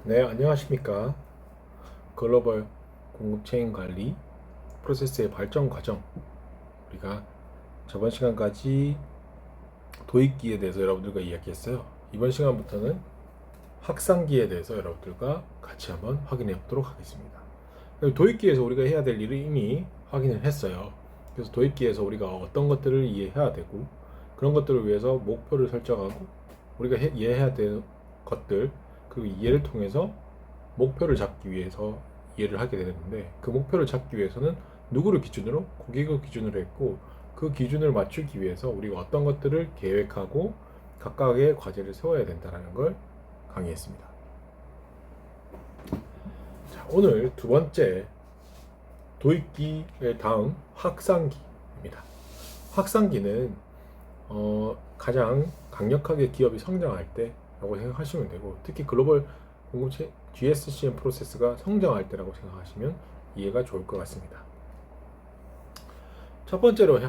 네, 안녕하십니까. 글로벌 공급 체인 관리 프로세스의 발전 과정. 우리가 저번 시간까지 도입기에 대해서 여러분들과 이야기했어요. 이번 시간부터는 확산기에 대해서 여러분들과 같이 한번 확인해 보도록 하겠습니다. 도입기에서 우리가 해야 될 일을 이미 확인을 했어요. 그래서 도입기에서 우리가 어떤 것들을 이해해야 되고, 그런 것들을 위해서 목표를 설정하고, 우리가 이해해야 될 것들, 그리고 이해를 통해서 목표를 잡기 위해서 이해를 하게 되는데, 그 목표를 잡기 위해서는 누구를 기준으로? 고객을 기준으로 했고, 그 기준을 맞추기 위해서 우리가 어떤 것들을 계획하고 각각의 과제를 세워야 된다는 걸 강의했습니다. 자, 오늘 두 번째 도입기의 다음 확산기입니다. 확산기는 가장 강력하게 기업이 성장할 때라고 생각하시면 되고, 특히 글로벌 공급체 GSCM 프로세스가 성장할 때라고 생각하시면 이해가 좋을 것 같습니다. 첫 번째로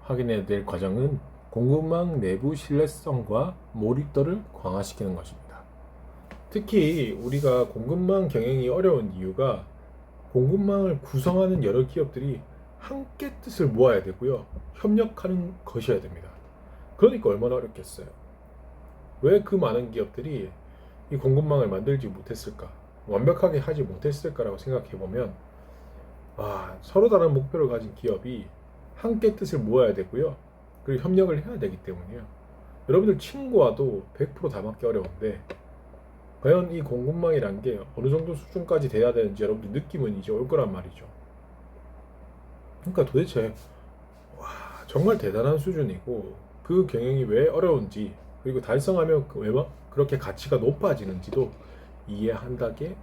확인해야 될 과정은 공급망 내부 신뢰성과 몰입도를 강화시키는 것입니다. 특히 우리가 공급망 경영이 어려운 이유가 공급망을 구성하는 여러 기업들이 함께 뜻을 모아야 되고요, 협력하는 것이어야 됩니다. 그러니까 얼마나 어렵겠어요. 왜 그 많은 기업들이 이 공급망을 만들지 못했을까, 완벽하게 하지 못했을까라고 생각해 보면, 서로 다른 목표를 가진 기업이 함께 뜻을 모아야 되고요, 그리고 협력을 해야 되기 때문이에요. 여러분들 친구와도 100%다 맞기 어려운데, 과연 이 공급망이란 게 어느 정도 수준까지 돼야 되는지 여러분들 느낌은 이제 올 거란 말이죠. 그러니까 도대체 정말 대단한 수준이고, 그 경영이 왜 어려운지, 그리고 달성하면 왜 그렇게 가치가 높아지는지도 이해하게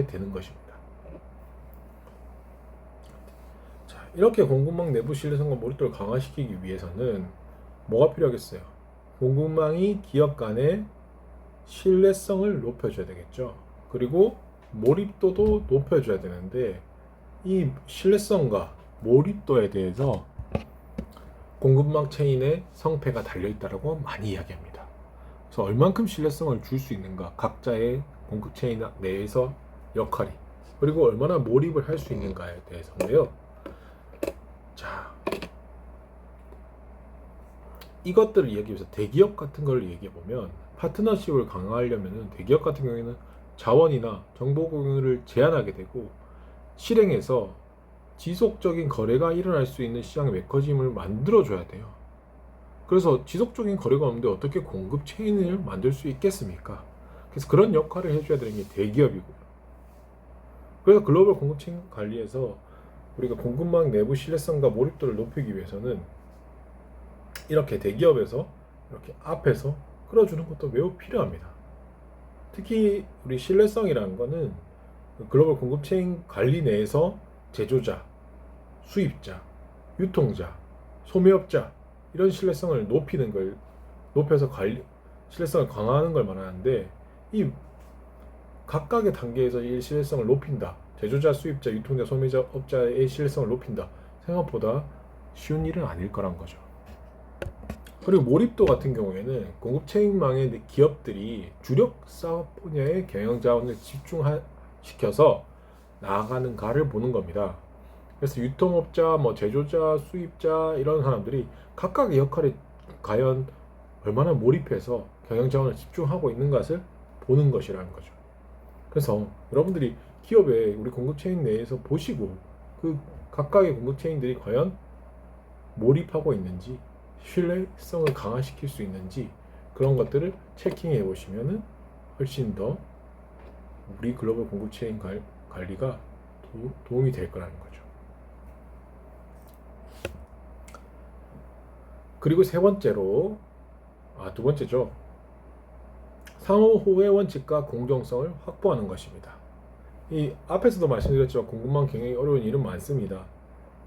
되는 것입니다. 자, 이렇게 공급망 내부 신뢰성과 몰입도를 강화시키기 위해서는 뭐가 필요하겠어요? 공급망이 기업 간의 신뢰성을 높여줘야 되겠죠. 그리고 몰입도도 높여줘야 되는데, 이 신뢰성과 몰입도에 대해서 공급망 체인의 성패가 달려있다고 많이 이야기합니다. 그래서 얼만큼 신뢰성을 줄 수 있는가, 각자의 공급 체인 내에서 역할이, 그리고 얼마나 몰입을 할 수 있는가에 대해서인데요. 자, 이것들을 얘기해 위해서 대기업 같은 걸 얘기해 보면, 파트너십을 강화하려면 대기업 같은 경우에는 자원이나 정보 공유를 제한하게 되고, 실행해서 지속적인 거래가 일어날 수 있는 시장의 메커니즘을 만들어줘야 돼요. 그래서 지속적인 거래가 없는데 어떻게 공급 체인을 만들 수 있겠습니까? 그래서 그런 역할을 해줘야 되는 게 대기업이고요. 그래서 글로벌 공급 체인 관리에서 우리가 공급망 내부 신뢰성과 몰입도를 높이기 위해서는 이렇게 대기업에서 이렇게 앞에서 끌어주는 것도 매우 필요합니다. 특히 우리 신뢰성이라는 거는 글로벌 공급 체인 관리 내에서 제조자, 수입자, 유통자, 소매업자, 이런 신뢰성을 높여서 신뢰성을 강화하는 걸 말하는데, 이 각각의 단계에서 이 신뢰성을 높인다, 제조자, 수입자, 유통자, 소매업자의 신뢰성을 높인다, 생각보다 쉬운 일은 아닐 거란 거죠. 그리고 몰입도 같은 경우에는 공급 체인망의 기업들이 주력 사업 분야의 경영 자원을 집중시켜서 나아가는가를 보는 겁니다. 그래서 유통업자, 제조자, 수입자, 이런 사람들이 각각의 역할에 과연 얼마나 몰입해서 경영 자원을 집중하고 있는 것을 보는 것이라는 거죠. 그래서 여러분들이 기업의 우리 공급 체인 내에서 보시고, 그 각각의 공급 체인들이 과연 몰입하고 있는지, 신뢰성을 강화시킬 수 있는지, 그런 것들을 체킹해 보시면은 훨씬 더 우리 글로벌 공급 체인 관리가 도움이 될 거라는 거죠. 그리고 두 번째죠. 상호 호의 원칙과 공정성을 확보하는 것입니다. 이 앞에서도 말씀드렸지만 공급망 경영이 어려운 일은 많습니다.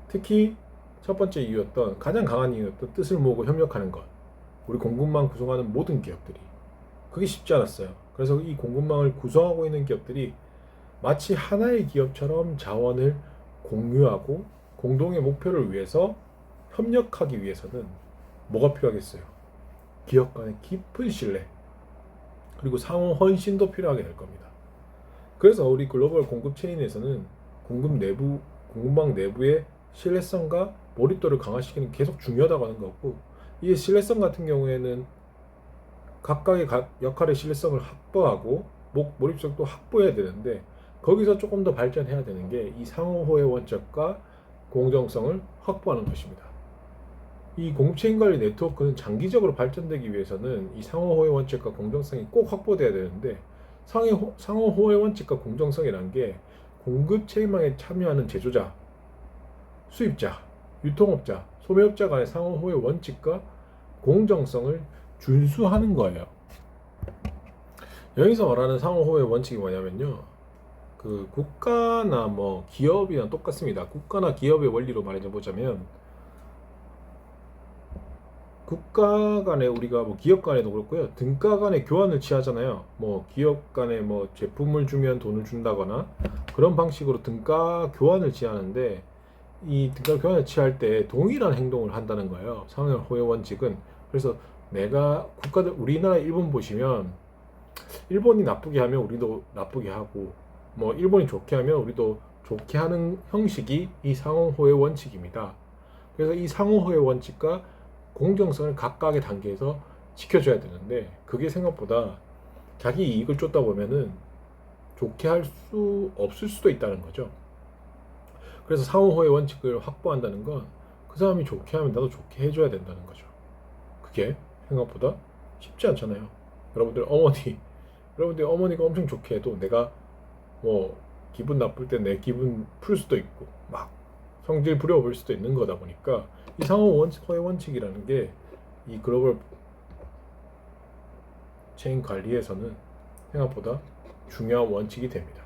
특히 첫 번째 이유였던, 가장 강한 이유였던 뜻을 모으고 협력하는 것. 우리 공급망 구성하는 모든 기업들이 그게 쉽지 않았어요. 그래서 이 공급망을 구성하고 있는 기업들이 마치 하나의 기업처럼 자원을 공유하고 공동의 목표를 위해서 협력하기 위해서는 뭐가 필요하겠어요? 기업 간의 깊은 신뢰, 그리고 상호 헌신도 필요하게 될 겁니다. 그래서 우리 글로벌 공급 체인에서는 공급망 내부의 신뢰성과 몰입도를 강화시키는 게 계속 중요하다고 하는 거고, 이 신뢰성 같은 경우에는 각각의 역할의 신뢰성을 확보하고 몰입성도 확보해야 되는데, 거기서 조금 더 발전해야 되는 게 이 상호호의 원칙과 공정성을 확보하는 것입니다. 이 공급체인 관리 네트워크는 장기적으로 발전되기 위해서는 이 상호호의 원칙과 공정성이 꼭 확보돼야 되는데, 상호호의 원칙과 공정성이라는 게 공급체인망에 참여하는 제조자, 수입자, 유통업자, 소매업자 간의 상호호의 원칙과 공정성을 준수하는 거예요. 여기서 말하는 상호호의 원칙이 뭐냐면요, 그 국가나 뭐 기업이랑 똑같습니다. 국가나 기업의 원리로 말해 보자면, 국가 간에 우리가 뭐 기업 간에도 그렇고요, 등가 간에 교환을 취하잖아요. 뭐 기업 간에 뭐 제품을 주면 돈을 준다거나 그런 방식으로 등가 교환을 취하는데, 이 등가 교환을 취할 때 동일한 행동을 한다는 거예요, 상호의 원칙은. 그래서 내가 국가들, 우리나라 일본 보시면 일본이 나쁘게 하면 우리도 나쁘게 하고, 뭐 일본이 좋게 하면 우리도 좋게 하는 형식이 이 상호의 원칙입니다. 그래서 이 상호의 원칙과 공정성을 각각의 단계에서 지켜줘야 되는데, 그게 생각보다 자기 이익을 쫓다 보면은 좋게 할 수 없을 수도 있다는 거죠. 그래서 상호의 원칙을 확보한다는 건 그 사람이 좋게 하면 나도 좋게 해줘야 된다는 거죠. 그게 생각보다 쉽지 않잖아요. 여러분들 어머니가 엄청 좋게 해도 내가 뭐 기분 나쁠 때 내 기분 풀 수도 있고 막 성질 부려볼 수도 있는 거다 보니까, 이 상호의 원칙이라는 게 이 글로벌 체인 관리에서는 생각보다 중요한 원칙이 됩니다.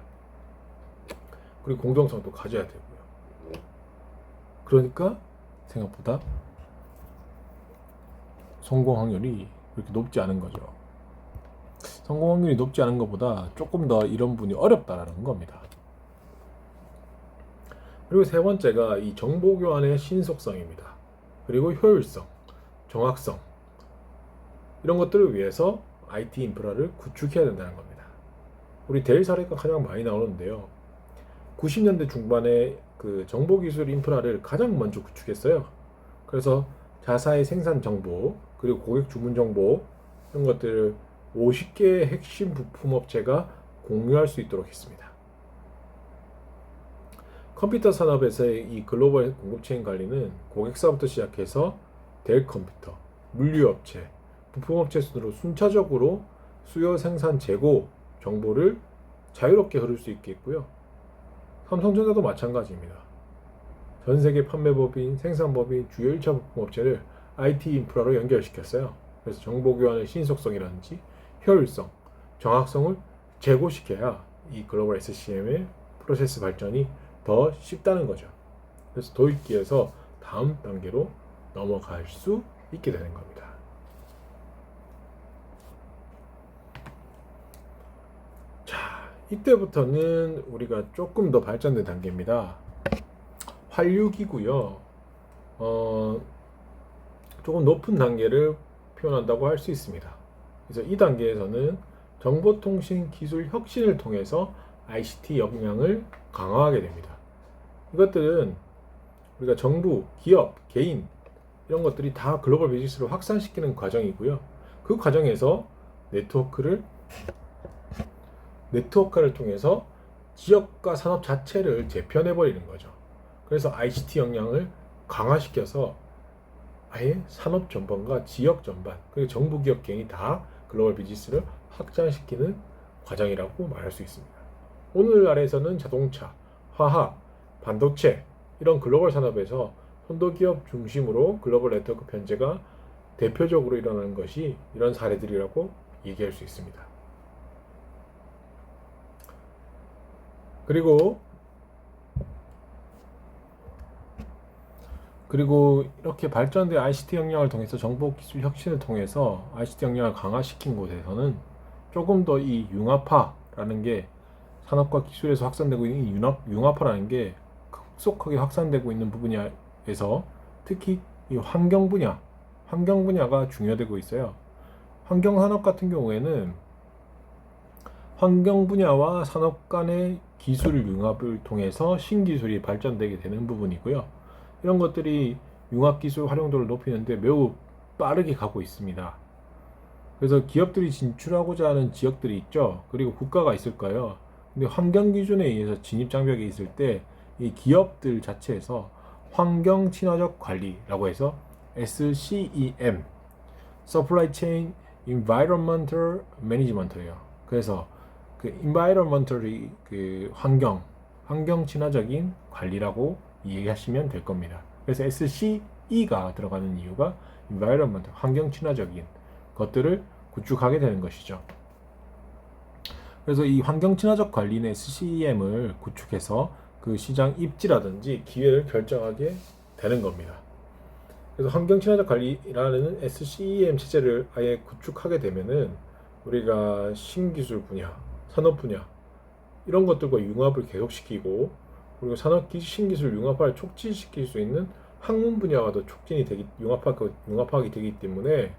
그리고 공정성도 가져야 되고요. 그러니까 생각보다 성공 확률이 그렇게 높지 않은 거죠. 성공 확률이 높지 않은 것보다 조금 더 이런 분이 어렵다라는 겁니다. 그리고 세 번째가 이 정보 교환의 신속성입니다. 그리고 효율성, 정확성, 이런 것들을 위해서 IT 인프라를 구축해야 된다는 겁니다. 우리 데일 사례가 가장 많이 나오는데요, 90년대 중반에 그 정보기술 인프라를 가장 먼저 구축했어요. 그래서 자사의 생산 정보, 그리고 고객 주문 정보, 이런 것들을 50개의 핵심 부품업체가 공유할 수 있도록 했습니다. 컴퓨터 산업에서의 이 글로벌 공급체인 관리는 고객사부터 시작해서 델 컴퓨터, 물류업체, 부품업체 순으로 순차적으로 수요, 생산, 재고 정보를 자유롭게 흐를 수 있게 했고요. 삼성전자도 마찬가지입니다. 전 세계 판매법인, 생산법인, 주요 1차 부품업체를 IT 인프라로 연결시켰어요. 그래서 정보 교환의 신속성이라든지 효율성, 정확성을 제고시켜야 이 글로벌 SCM의 프로세스 발전이 더 쉽다는 거죠. 그래서 도입기에서 다음 단계로 넘어갈 수 있게 되는 겁니다. 자, 이때부터는 우리가 조금 더 발전된 단계입니다. 환류기고요. 조금 높은 단계를 표현한다고 할 수 있습니다. 그래서 이 단계에서는 정보통신 기술 혁신을 통해서 ICT 역량을 강화하게 됩니다. 이것들은 우리가 정부, 기업, 개인 이런 것들이 다 글로벌 비즈니스를 확산시키는 과정이고요. 그 과정에서 네트워크를 통해서 지역과 산업 자체를 재편해버리는 거죠. 그래서 ICT 역량을 강화시켜서 아예 산업 전반과 지역 전반, 그리고 정부, 기업, 개인이 다 글로벌 비즈니스를 확장시키는 과정이라고 말할 수 있습니다. 오늘날에서는 자동차, 화학, 반도체 이런 글로벌 산업에서 선도기업 중심으로 글로벌 네트워크 편제가 대표적으로 일어나는 것이 이런 사례들이라고 얘기할 수 있습니다. 그리고 이렇게 발전된 ICT 역량을 통해서 정보기술 혁신을 통해서 ICT 역량을 강화시킨 곳에서는 조금 더 이 융합화라는 게, 산업과 기술에서 확산되고 있는 이 융합화라는 게 급속하게 확산되고 있는 분야에서 특히 이 환경 분야가 중요되고 있어요. 환경 산업 같은 경우에는 환경 분야와 산업 간의 기술 융합을 통해서 신기술이 발전되게 되는 부분이고요. 이런 것들이 융합기술 활용도를 높이는데 매우 빠르게 가고 있습니다. 그래서 기업들이 진출하고자 하는 지역들이 있죠. 그리고 국가가 있을까요? 근데 환경 기준에 의해서 진입 장벽이 있을 때 이 기업들 자체에서 환경 친화적 관리라고 해서 SCEM, Supply Chain Environmental Management예요. 그래서 그 environmental이 그 환경 친화적인 관리라고 이해하시면 될 겁니다. 그래서 SCE가 들어가는 이유가 environmental, 환경 친화적인 것들을 구축하게 되는 것이죠. 그래서 이 환경 친화적 관리는 SCEM을 구축해서 그 시장 입지라든지 기회를 결정하게 되는 겁니다. 그래서 환경 친화적 관리라는 SCEM 체제를 아예 구축하게 되면은 우리가 신기술 분야, 산업 분야 이런 것들과 융합을 계속시키고, 그리고 산업 신기술 융합화를 촉진시킬 수 있는 학문 분야가 더 촉진이 되기, 융합하게 되기 때문에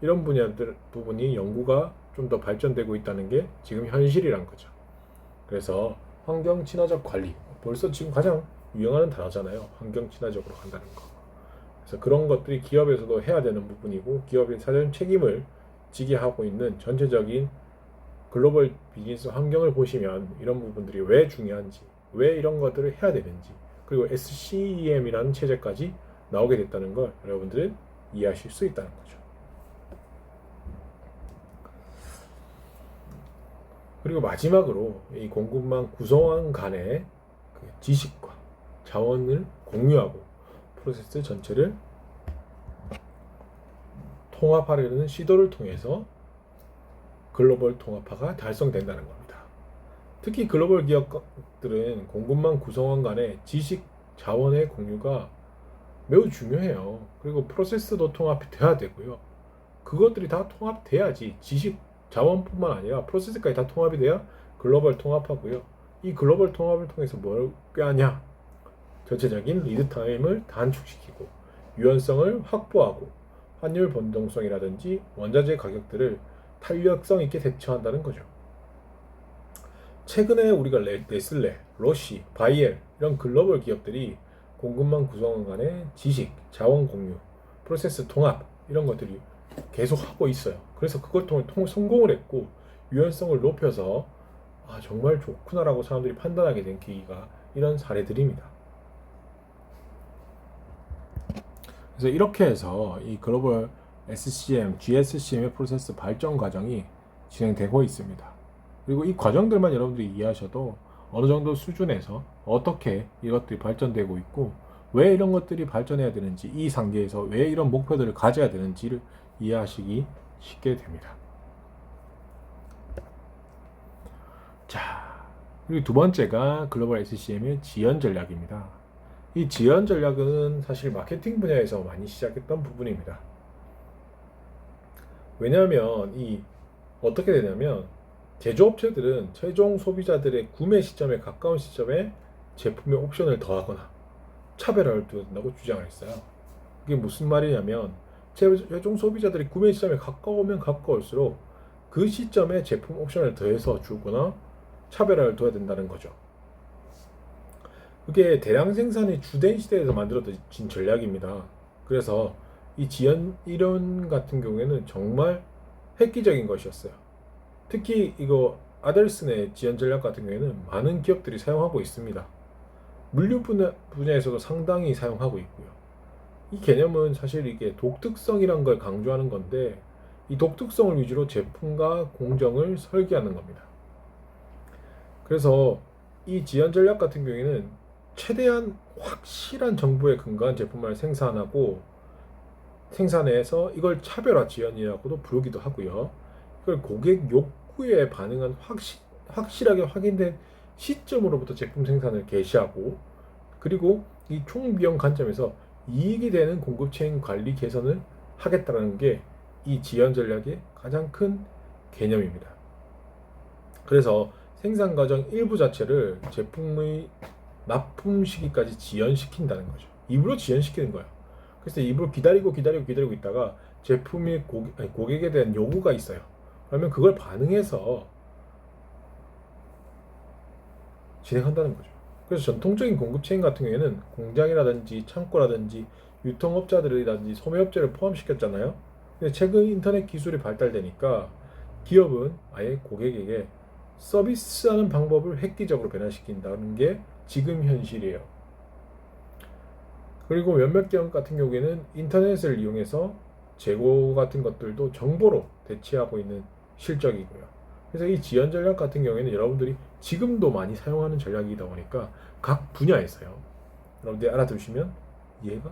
이런 분야들 부분이 연구가 좀 더 발전되고 있다는 게 지금 현실이란 거죠. 그래서 환경 친화적 관리, 벌써 지금 가장 유행하는 단어잖아요. 환경 친화적으로 간다는 거. 그래서 그런 것들이 기업에서도 해야 되는 부분이고, 기업의 사전 책임을 지게 하고 있는 전체적인 글로벌 비즈니스 환경을 보시면 이런 부분들이 왜 중요한지, 왜 이런 것들을 해야 되는지, 그리고 SCEM이라는 체제까지 나오게 됐다는 걸 여러분들은 이해하실 수 있다는 거죠. 그리고 마지막으로 이 공급망 구성원 간의 그 지식과 자원을 공유하고 프로세스 전체를 통합하려는 시도를 통해서 글로벌 통합화가 달성된다는 겁니다. 특히 글로벌 기업들은 공급망 구성원 간의 지식 자원의 공유가 매우 중요해요. 그리고 프로세스도 통합이 돼야 되고요. 그것들이 다 통합돼야지 지식 자원뿐만 아니라 프로세스까지 다 통합이 돼야 글로벌 통합하고요. 이 글로벌 통합을 통해서 뭘 꾀하냐? 전체적인 리드 타임을 단축시키고 유연성을 확보하고 환율 변동성이라든지 원자재 가격들을 탄력성 있게 대처한다는 거죠. 최근에 우리가 네슬레, 러쉬, 바이엘 이런 글로벌 기업들이 공급망 구성원 간의 지식, 자원 공유, 프로세스 통합 이런 것들이 계속 하고 있어요. 그래서 그걸 통해 성공을 했고 유연성을 높여서 정말 좋구나라고 사람들이 판단하게 된 계기가 이런 사례들입니다. 그래서 이렇게 해서 이 글로벌 SCM, GSCM의 프로세스 발전 과정이 진행되고 있습니다. 그리고 이 과정들만 여러분들이 이해하셔도 어느 정도 수준에서 어떻게 이것들이 발전되고 있고 왜 이런 것들이 발전해야 되는지, 이 단계에서 왜 이런 목표들을 가져야 되는지를 이해하시기 쉽게 됩니다. 자, 그리고 두 번째가 글로벌 SCM의 지연 전략입니다. 이 지연 전략은 사실 마케팅 분야에서 많이 시작했던 부분입니다. 왜냐하면 어떻게 되냐면 제조업체들은 최종 소비자들의 구매 시점에 가까운 시점에 제품의 옵션을 더하거나 차별화를 두는다고 주장을 했어요. 그게 무슨 말이냐면 최종 소비자들이 구매 시점에 가까우면 가까울수록 그 시점에 제품 옵션을 더해서 주거나 차별화를 둬야 된다는 거죠. 그게 대량 생산이 주된 시대에서 만들어진 전략입니다. 그래서 이 지연 이론 같은 경우에는 정말 획기적인 것이었어요. 특히 이거 아델슨의 지연 전략 같은 경우에는 많은 기업들이 사용하고 있습니다. 물류 분야에서도 상당히 사용하고 있고요. 이 개념은 사실 이게 독특성이란 걸 강조하는 건데, 이 독특성을 위주로 제품과 공정을 설계하는 겁니다. 그래서 이 지연 전략 같은 경우에는 최대한 확실한 정보에 근거한 제품을 생산해서 이걸 차별화 지연이라고도 부르기도 하고요. 이걸 고객 욕구에 반응한 확실하게 확인된 시점으로부터 제품 생산을 개시하고, 그리고 이 총비용 관점에서 이익이 되는 공급체인 관리 개선을 하겠다는 게 이 지연 전략의 가장 큰 개념입니다. 그래서 생산 과정 일부 자체를 제품의 납품 시기까지 지연시킨다는 거죠. 일부러 지연시키는 거예요. 그래서 일부러 기다리고 있다가 제품이 고객에 대한 요구가 있어요. 그러면 그걸 반응해서 진행한다는 거죠. 그래서 전통적인 공급 체인 같은 경우에는 공장이라든지 창고라든지 유통업자들이라든지 소매업체를 포함시켰잖아요. 근데 최근 인터넷 기술이 발달되니까 기업은 아예 고객에게 서비스하는 방법을 획기적으로 변화시킨다는 게 지금 현실이에요. 그리고 몇몇 기업 같은 경우에는 인터넷을 이용해서 재고 같은 것들도 정보로 대체하고 있는 실적이고요. 그래서 이 지연 전략 같은 경우에는 여러분들이 지금도 많이 사용하는 전략이다 보니까 각 분야에서요. 여러분들이 알아두시면 얘가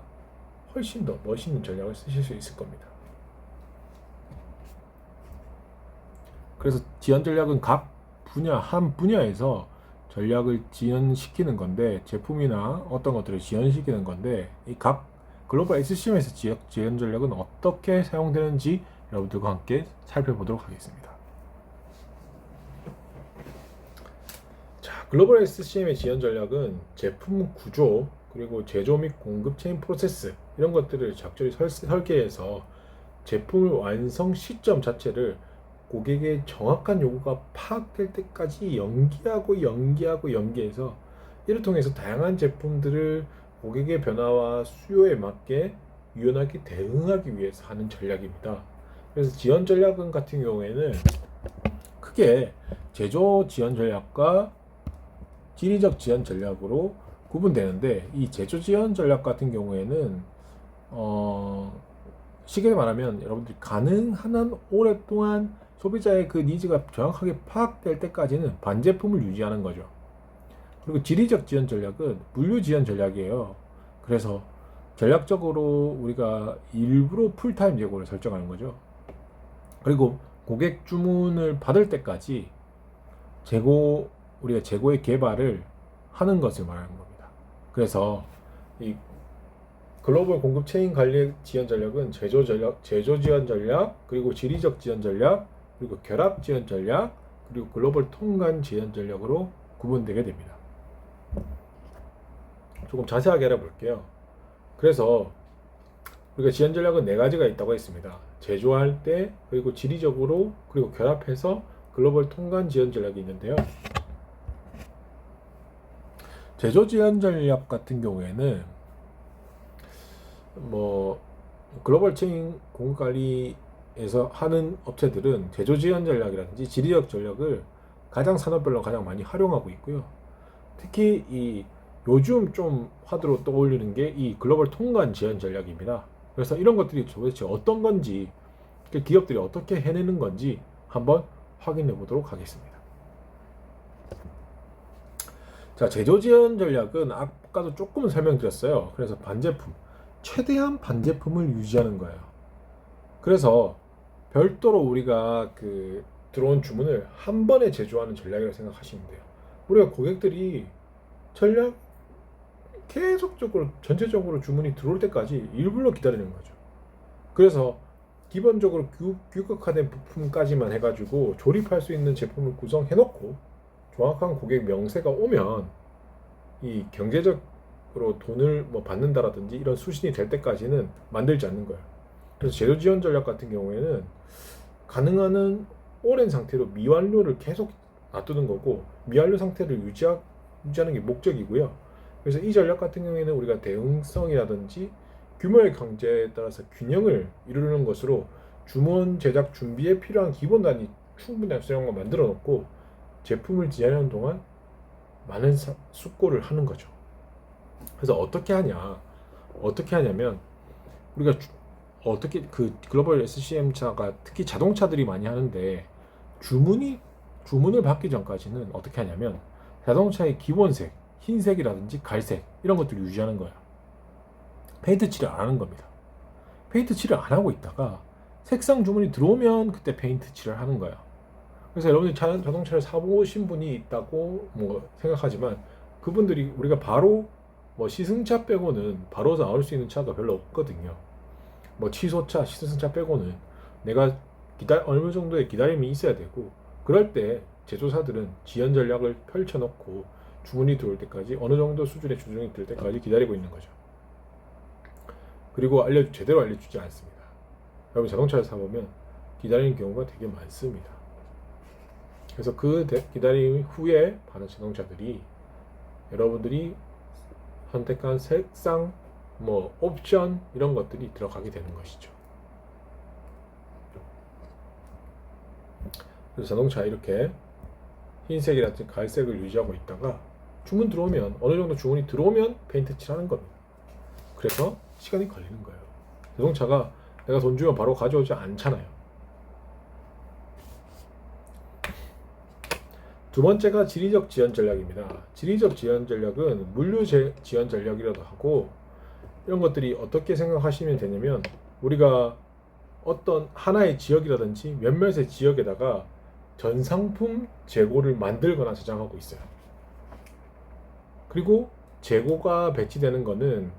훨씬 더 멋있는 전략을 쓰실 수 있을 겁니다. 그래서 지연 전략은 각 분야, 한 분야에서 전략을 지연시키는 건데, 제품이나 어떤 것들을 지연시키는 건데, 이 각 글로벌 SCM에서 지연 전략은 어떻게 사용되는지 여러분들과 함께 살펴보도록 하겠습니다. 자, 글로벌 SCM의 지연 전략은 제품 구조, 그리고 제조 및 공급 체인 프로세스 이런 것들을 적절히 설계해서 제품을 완성 시점 자체를 고객의 정확한 요구가 파악될 때까지 연기해서 이를 통해서 다양한 제품들을 고객의 변화와 수요에 맞게 유연하게 대응하기 위해서 하는 전략입니다. 그래서 지연 전략은 같은 경우에는 크게 제조 지연 전략과 지리적 지연 전략으로 구분되는데, 이 제조 지연 전략 같은 경우에는 쉽게 말하면 여러분들이 가능한 한 오랫동안 소비자의 그 니즈가 정확하게 파악될 때까지는 반제품을 유지하는 거죠. 그리고 지리적 지연 전략은 물류 지연 전략이에요. 그래서 전략적으로 우리가 일부러 풀타임 재고를 설정하는 거죠. 그리고 고객 주문을 받을 때까지 우리가 재고의 개발을 하는 것을 말하는 겁니다. 그래서 이 글로벌 공급 체인 관리 지연 전략은 제조 지연 전략, 그리고 지리적 지연 전략, 그리고 결합 지연 전략, 그리고 글로벌 통관 지연 전략으로 구분되게 됩니다. 조금 자세하게 알아볼게요. 그래서 우리가 지연 전략은 4가지가 있다고 했습니다. 제조할 때, 그리고 지리적으로, 그리고 결합해서 글로벌 통관 지연 전략이 있는데요. 제조 지연 전략 같은 경우에는 글로벌 체인 공급 관리에서 하는 업체들은 제조 지연 전략이라든지 지리적 전략을 가장 산업별로 가장 많이 활용하고 있고요. 특히 이 요즘 좀 화두로 떠올리는 게 이 글로벌 통관 지연 전략입니다. 그래서 이런 것들이 도대체 어떤 건지, 기업들이 어떻게 해내는 건지 한번 확인해 보도록 하겠습니다. 자, 제조 지연 전략은 아까도 조금 설명드렸어요. 그래서 최대한 반제품을 유지하는 거예요. 그래서 별도로 우리가 들어온 주문을 한 번에 제조하는 전략이라고 생각하시면 돼요. 우리가 고객들이 전략 계속적으로 전체적으로 주문이 들어올 때까지 일부러 기다리는 거죠. 그래서 기본적으로 규격화된 부품까지만 해가지고 조립할 수 있는 제품을 구성해놓고 정확한 고객 명세가 오면 이 경제적으로 돈을 받는다라든지 이런 수신이 될 때까지는 만들지 않는 거예요. 그래서 제조 지연 전략 같은 경우에는 가능한 한 오랜 상태로 미완료를 계속 놔두는 거고, 미완료 상태를 유지하는 게 목적이고요. 그래서 이 전략 같은 경우에는 우리가 대응성이라든지 규모의 강제에 따라서 균형을 이루는 것으로 주문 제작 준비에 필요한 기본 단위 충분히 수량을 만들어 놓고 제품을 디자인하는 동안 많은 숙고를 하는 거죠. 그래서 어떻게 하냐면 우리가 어떻게 글로벌 SCM차가 특히 자동차들이 많이 하는데, 주문을 받기 전까지는 어떻게 하냐면 자동차의 기본색, 흰색이라든지 갈색 이런 것들을 유지하는 거예요. 페인트 칠을 안 하는 겁니다. 페인트 칠을 안 하고 있다가 색상 주문이 들어오면 그때 페인트 칠을 하는 거예요. 그래서 여러분이 자동차를 사보신 분이 있다고 생각하지만, 그분들이 우리가 바로 시승차 빼고는 바로 나올 수 있는 차가 별로 없거든요. 취소차, 시승차 빼고는 내가 어느 정도의 기다림이 있어야 되고, 그럴 때 제조사들은 지연 전략을 펼쳐놓고 주문이 들어올 때까지, 어느 정도 수준의 주문이 들 때까지 기다리고 있는 거죠. 그리고 제대로 알려주지 않습니다. 여러분 자동차를 사보면 기다리는 경우가 되게 많습니다. 그래서 기다림 후에 파는 자동차들이 여러분들이 선택한 색상, 뭐 옵션 이런 것들이 들어가게 되는 것이죠. 그래서 자동차 이렇게 흰색이라든지 갈색을 유지하고 있다가 주문 들어오면, 어느 정도 주문이 들어오면 페인트 칠하는 겁니다. 그래서 시간이 걸리는 거예요. 자동차가 내가 돈 주면 바로 가져오지 않잖아요. 두 번째가 지리적 지연 전략입니다. 지리적 지연 전략은 물류 지연 전략이라도 하고, 이런 것들이 어떻게 생각하시면 되냐면, 우리가 어떤 하나의 지역이라든지 몇몇의 지역에다가 전상품 재고를 만들거나 저장하고 있어요. 그리고 재고가 배치되는 거는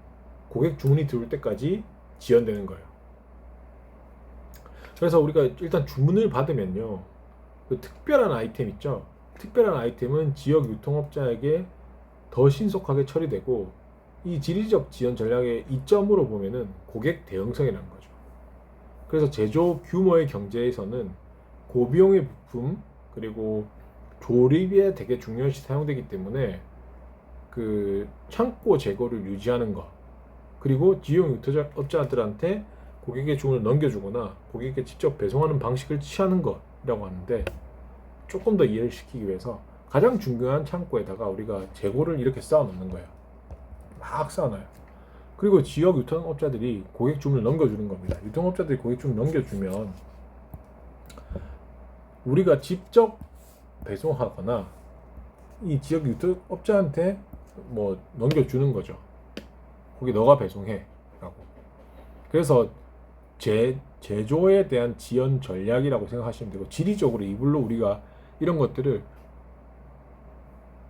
고객 주문이 들어올 때까지 지연되는 거예요. 그래서 우리가 일단 주문을 받으면요, 그 특별한 아이템 있죠. 특별한 아이템은 지역 유통업자에게 더 신속하게 처리되고, 이 지리적 지연 전략의 이점으로 보면은 고객 대응성이라는 거죠. 그래서 제조 규모의 경제에서는 고비용의 부품, 그리고 조립에 되게 중요시 사용되기 때문에 그 창고 재고를 유지하는 것, 그리고 지역 유통업자들한테 고객의 주문을 넘겨주거나 고객에게 직접 배송하는 방식을 취하는 것이라고 하는데, 조금 더 이해를 시키기 위해서 가장 중요한 창고에다가 우리가 재고를 이렇게 쌓아 놓는 거예요. 막 쌓아놔요. 그리고 지역 유통업자들이 고객 주문을 넘겨주는 겁니다. 유통업자들이 고객 주문을 넘겨주면 우리가 직접 배송하거나 이 지역 유통업자한테 뭐 넘겨주는 거죠. 거기 너가 배송해 라고. 그래서 제조에 대한 지연 전략이라고 생각하시면 되고, 지리적으로 이불로 우리가 이런 것들을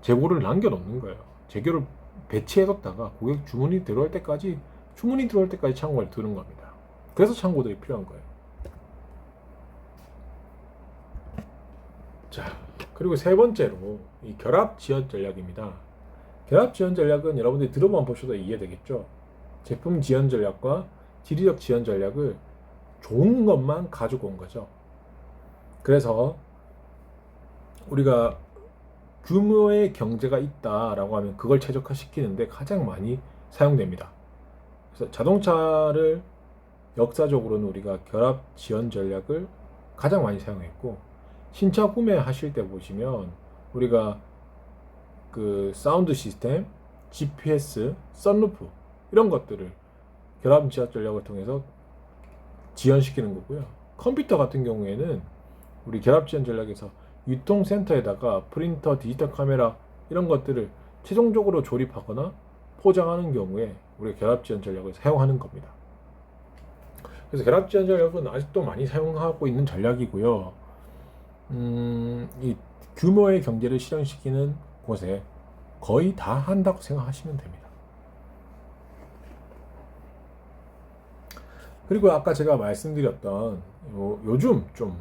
재고를 남겨놓는 거예요. 재고를 배치해뒀다가 고객 주문이 들어올 때까지 창고에 두는 겁니다. 그래서 창고들이 필요한 거예요. 자, 그리고 세 번째로 이 결합 지연 전략입니다. 결합 지연 전략은 여러분들이 들어만 보셔도 이해되겠죠. 제품 지연 전략과 지리적 지연 전략을 좋은 것만 가지고 온 거죠. 그래서 우리가 규모의 경제가 있다라고 하면 그걸 최적화시키는데 가장 많이 사용됩니다. 그래서 자동차를 역사적으로는 우리가 결합 지연 전략을 가장 많이 사용했고, 신차 구매하실 때 보시면 우리가 그 사운드 시스템, GPS, 선루프 이런 것들을 결합 지연 전략을 통해서 지연시키는 거고요. 컴퓨터 같은 경우에는 우리 결합 지연 전략에서 유통센터에다가 프린터, 디지털 카메라 이런 것들을 최종적으로 조립하거나 포장하는 경우에 우리가 결합 지연 전략을 사용하는 겁니다. 그래서 결합 지연 전략은 아직도 많이 사용하고 있는 전략이고요. 이 규모의 경제를 실현시키는 곳에 거의 다 한다고 생각하시면 됩니다. 그리고 아까 제가 말씀드렸던 요즘 좀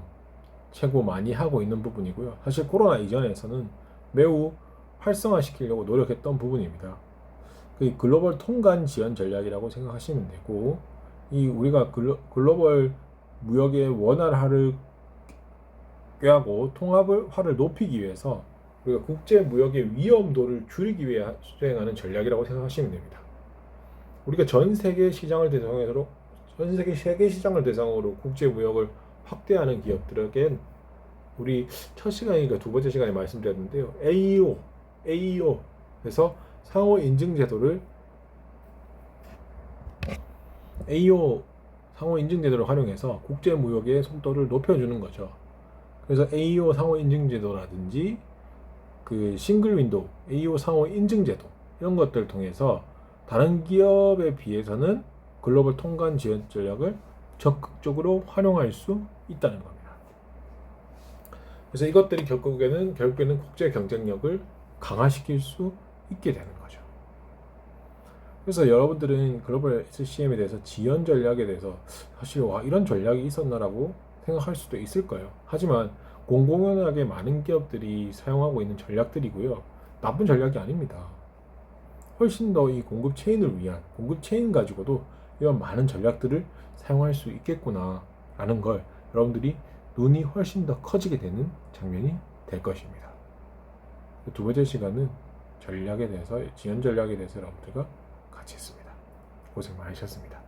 최고 많이 하고 있는 부분이고요. 사실 코로나 이전에서는 매우 활성화시키려고 노력했던 부분입니다. 그 글로벌 통관 지연 전략이라고 생각하시면 되고, 이 우리가 글로벌 무역의 원활화를 꾀하고 통합을 높이기 위해서 우리가 국제 무역의 위험도를 줄이기 위해 수행하는 전략이라고 생각하시면 됩니다. 우리가 전 세계 시장을 대상으로 국제 무역을 확대하는 기업들에겐 우리 첫 시간이니까 두 번째 시간에 말씀드렸는데요. AEO에서 상호 인증 제도를 활용해서 국제 무역의 속도를 높여주는 거죠. 그래서 AEO 상호 인증 제도라든지 그 싱글 윈도우, AEO 상호 인증 제도 이런 것들을 통해서 다른 기업에 비해서는 글로벌 통관 지원 전략을 적극적으로 활용할 수 있다는 겁니다. 그래서 이것들이 결국에는 국제 경쟁력을 강화시킬 수 있게 되는 거죠. 그래서 여러분들은 글로벌 SCM에 대해서 지연 전략에 대해서 사실 이런 전략이 있었나라고 생각할 수도 있을 거예요. 하지만 공공연하게 많은 기업들이 사용하고 있는 전략들이고요. 나쁜 전략이 아닙니다. 훨씬 더 이 공급 체인을 위한, 공급 체인 가지고도 이런 많은 전략들을 사용할 수 있겠구나 라는 걸 여러분들이 눈이 훨씬 더 커지게 되는 장면이 될 것입니다. 두 번째 시간은 전략에 대해서, 지원 전략에 대해서 여러분들과 같이 했습니다. 고생 많으셨습니다.